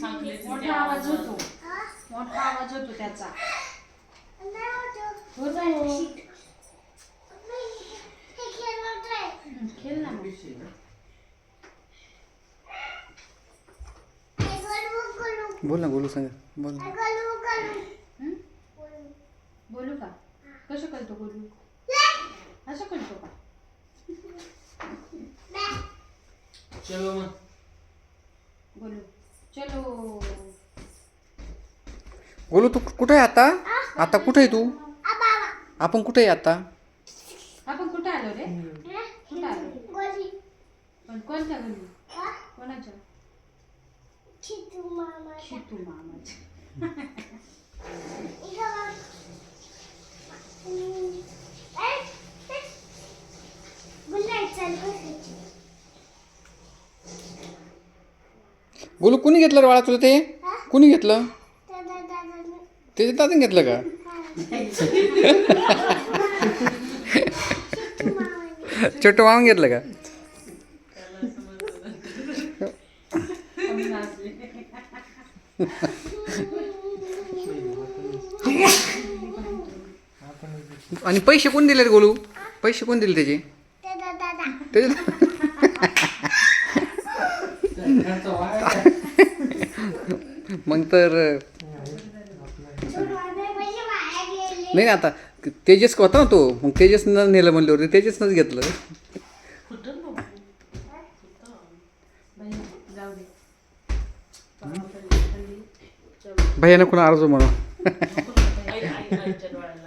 मोठा आवाज होतो त्याचा. खेळ ना मग. बोल ना, बोलू सांग, बोल. बोलू का? कसं करतो बोलू? असं करतो का? चलो मग बोलू. चलो. बोलू, तू कुठे आहे आता? आता कुठे आहे तू? आपण कुठे आहे आता? आपण कुठं आलो रे? कुठं आलो? पण कोणत्या घरी? कोणाच्या? शितू मामाच्या. बोलू, कुणी घेतलं रे बाळा तुला ते? कुणी घेतलं? ते दादाने घेतलं का? छोटं मामा घेतलं का? आणि पैसे कोण दिले रे गोलू? पैसे कोण दिले त्याचे? मग तर नाही ना, आता तेजस होता ना तो, मग तेजसनं नेलं म्हणल्यावर तेजसनंच घेतलं. जाऊ दे. भैया नको ना अर्ज म्हणून. आईच्या डोळ्याला